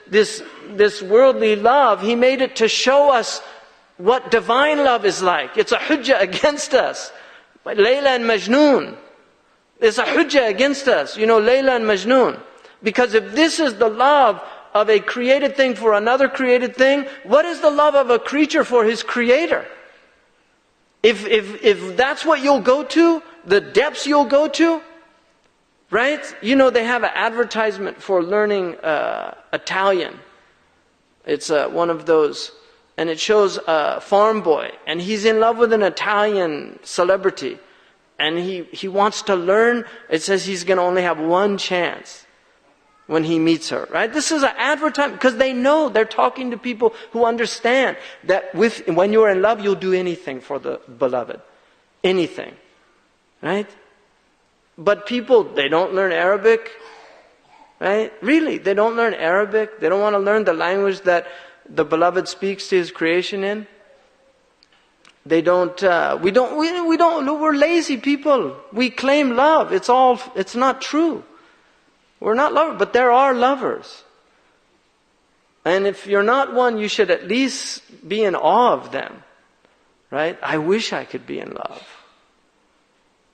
This worldly love, He made it to show us what divine love is like. It's a hujjah against us. Layla and Majnun. It's a hujjah against us. Layla and Majnun. Because if this is the love of a created thing for another created thing, what is the love of a creature for his creator? If that's what you'll go to, the depths you'll go to, right? They have an advertisement for learning Italian. It's one of those, and it shows a farm boy, and he's in love with an Italian celebrity, and he wants to learn. It says he's going to only have one chance when he meets her, right? This is an advertisement, because they know they're talking to people who understand that when you're in love, you'll do anything for the beloved. Anything, right? But people, they don't learn Arabic, right? Really, they don't learn Arabic. They don't want to learn the language that the beloved speaks to His creation in. They don't, we're lazy people. We claim love. It's not true. We're not lovers, but there are lovers. And if you're not one, you should at least be in awe of them, right? I wish I could be in love.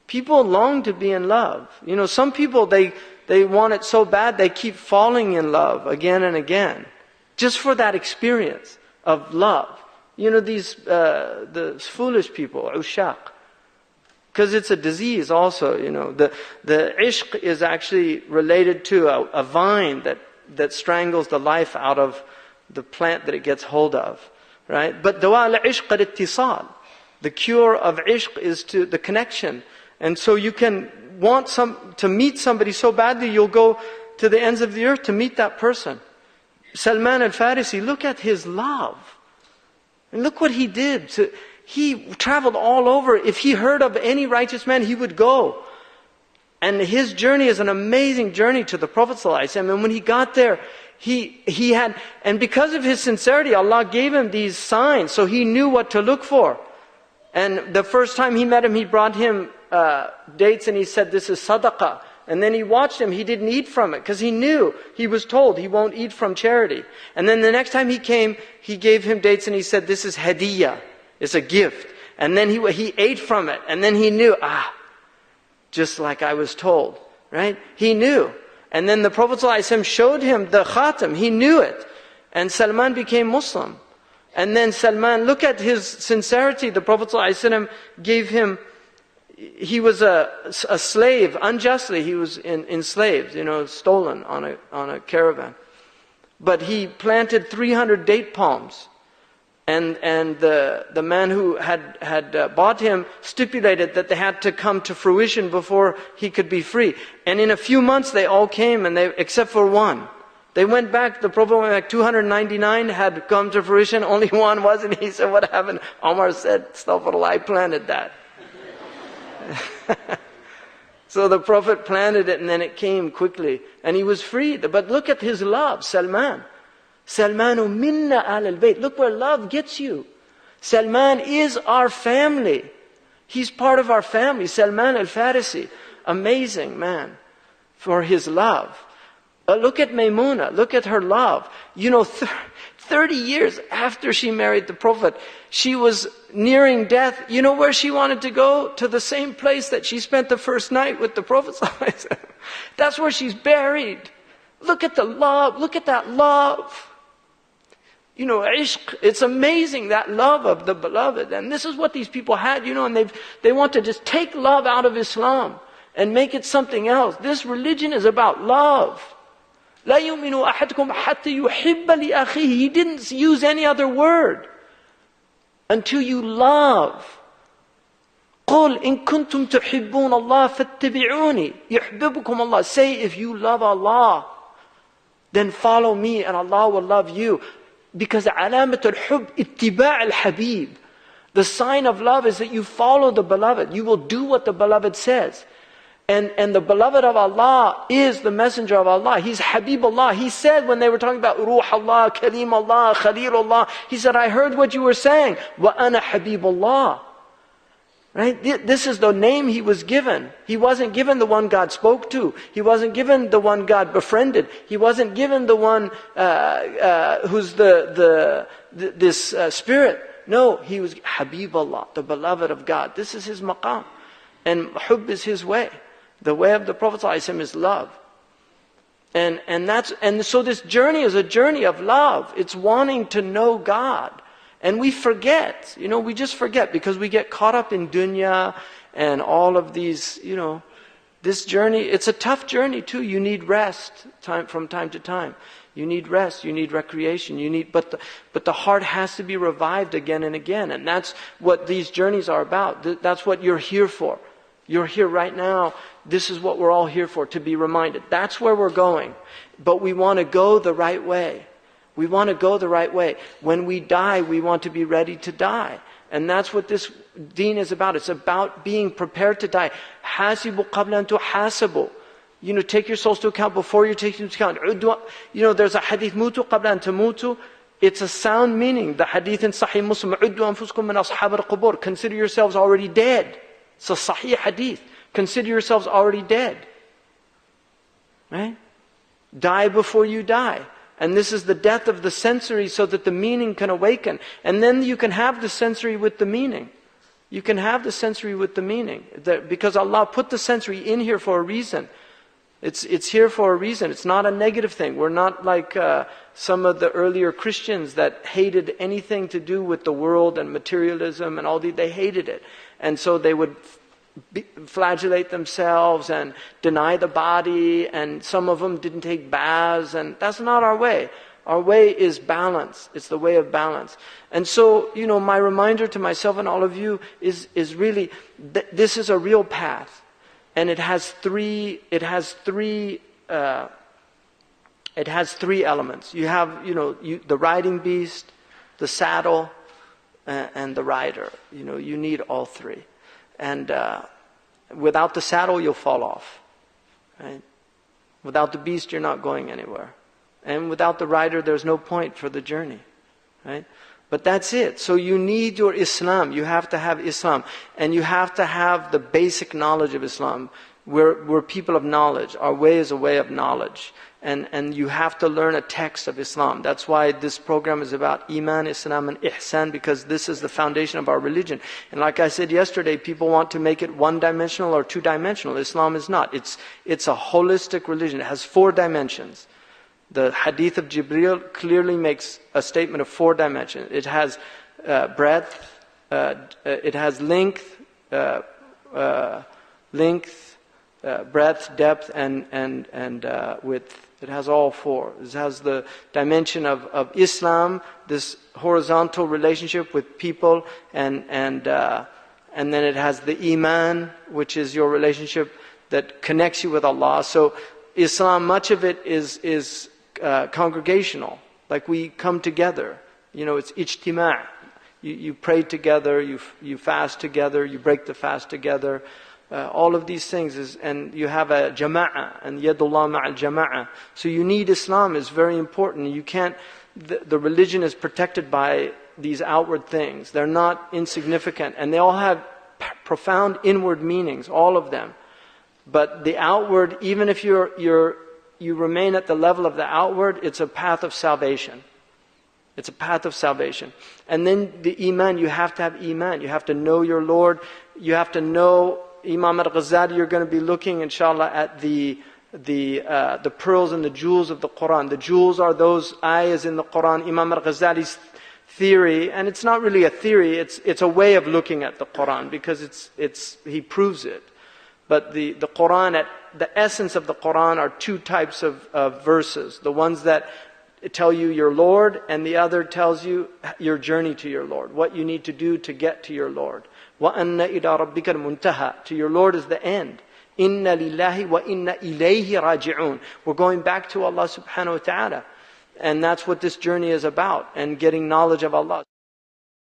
People long to be in love. Some people, they want it so bad, they keep falling in love again and again, just for that experience of love. The foolish people, ushaq. Because it's a disease also, The ishq is actually related to a vine that strangles the life out of the plant that it gets hold of, right? But dawa al-ishq al-ittisal. The cure of ishq is to the connection. And so you can want to meet somebody so badly, you'll go to the ends of the earth to meet that person. Salman al-Farisi, look at his love. And look what he did. He traveled all over. If he heard of any righteous man, he would go. And his journey is an amazing journey to the Prophet ﷺ. And when he got there, he had, and because of his sincerity, Allah gave him these signs, so he knew what to look for. And the first time he met him, he brought him dates, and he said, "This is sadaqah." And then he watched him, he didn't eat from it, because he knew, he was told he won't eat from charity. And then the next time he came, he gave him dates, and he said, "This is hadiyah. It's a gift." And then he ate from it, and then he knew, just like I was told, right? He knew. And then the Prophet ﷺ showed him the khatam, he knew it. And Salman became Muslim. And then Salman, look at his sincerity. The Prophet ﷺ gave him, he was a slave, unjustly he was enslaved, stolen on a caravan. But he planted 300 date palms. And the man who had bought him stipulated that they had to come to fruition before he could be free. And in a few months they all came, except for one. They went back, the Prophet went back, 299 had come to fruition, only one wasn't. He said, "What happened?" Omar said, "Astaghfirullah, I planted that." So the Prophet planted it, and then it came quickly. And he was freed. But look at his love, Salman. Salmanu minna al-bayt. Look where love gets you. Salman is our family. He's part of our family. Salman al-Farisi. Amazing man for his love. Look at Maymuna. Look at her love. 30 years after she married the Prophet, she was nearing death. You know where she wanted to go? To the same place that she spent the first night with the Prophet. That's where she's buried. Look at the love. Look at that love. Ishq, it's amazing, that love of the beloved. And this is what these people had, and they want to just take love out of Islam and make it something else. This religion is about love. لا يؤمن أحدكم حتى يحب لأخيه. He didn't use any other word. Until you love. قُلْ إِن كُنْتُمْ تُحِبُّونَ اللَّهَ فَاتَّبِعُونِي يُحْبِبُكُمْ اللَّهِ. Say, if you love Allah, then follow me and Allah will love you. Because علامة الحب اتباع الحبيب. The sign of love is that you follow the beloved. You will do what the beloved says. And the beloved of Allah is the messenger of Allah. He's Habibullah. He said when they were talking about Ruh Allah, Kalim Allah, Khalil Allah, he said, "I heard what you were saying. وَأَنَا Habibullah." Right? This is the name he was given. He wasn't given the one God spoke to. He wasn't given the one God befriended. He wasn't given the one who's this spirit. No, he was Habibullah, the beloved of God. This is his maqam. And hubb is his way. The way of the Prophet ﷺ is love. And so this journey is a journey of love. It's wanting to know God. And we forget, we just forget because we get caught up in dunya and all of these, this journey, it's a tough journey too. You need rest from time to time. You need rest, you need recreation, but the heart has to be revived again and again. And that's what these journeys are about. That's what you're here for. You're here right now. This is what we're all here for, to be reminded. That's where we're going. But we want to go the right way. We want to go the right way. When we die, we want to be ready to die. And that's what this deen is about. It's about being prepared to die. Hasibu qabla an tuhasabu. Take your souls to account before you take into account. There's a hadith, mutu qabla an tamutu. It's a sound meaning. The hadith in Sahih Muslim, uddu anfusakum min ashab al-qubur. Consider yourselves already dead. It's a Sahih hadith. Consider yourselves already dead. Right? Die before you die. And this is the death of the sensory so that the meaning can awaken. And then you can have the sensory with the meaning. You can have the sensory with the meaning. Because Allah put the sensory in here for a reason. It's here for a reason. It's not a negative thing. We're not like some of the earlier Christians that hated anything to do with the world and materialism and all they hated it. And so they would flagellate themselves and deny the body, and some of them didn't take baths, and that's not our way. Our way is balance. It's the way of balance. And so, my reminder to myself and all of you is really this is a real path, and it has three elements. You have the riding beast, the saddle, and the rider. You need all three. And without the saddle, you'll fall off. Right? Without the beast, you're not going anywhere. And without the rider, there's no point for the journey. Right? But that's it. So you need your Islam. You have to have Islam. And you have to have the basic knowledge of Islam. We're people of knowledge. Our way is a way of knowledge. And you have to learn a text of Islam. That's why this program is about Iman, Islam and Ihsan, because this is the foundation of our religion. And like I said yesterday, people want to make it one-dimensional or two-dimensional. Islam is not. It's a holistic religion. It has 4 dimensions. The hadith of Jibreel clearly makes a statement of 4 dimensions. It has breadth, it has length, breadth, depth, and width. It has all 4. It has the dimension of Islam, this horizontal relationship with people, and then it has the Iman, which is your relationship that connects you with Allah. So Islam, much of it is congregational. Like we come together. It's ijtima'. You pray together, you fast together, you break the fast together. All of these things and you have a jama'ah, and yadullah ma'al jama'ah. So you need Islam is very important. You can't, the religion is protected by these outward things. They're not insignificant, and they all have profound inward meanings, all of them. But the outward, even if you remain at the level of the outward, it's a path of salvation. It's a path of salvation. And then the Iman, you have to have Iman. You have to know your Lord. You have to know Imam Al-Ghazali. You're going to be looking, inshallah, at the pearls and the jewels of the Qur'an. The jewels are those ayahs in the Qur'an. Imam Al-Ghazali's theory, and it's not really a theory, it's a way of looking at the Qur'an, because he proves it. But the Qur'an, the essence of the Qur'an are 2 types of verses. The ones that tell you your Lord, and the other tells you your journey to your Lord, what you need to do to get to your Lord. وَأَنَّ إِلَىٰ رَبِّكَ الْمُنْتَهَى. To your Lord is the end. إِنَّ لِلَّهِ وَإِنَّ إِلَيْهِ رَاجِعُونَ. We're going back to Allah subhanahu wa ta'ala. And that's what this journey is about, and getting knowledge of Allah.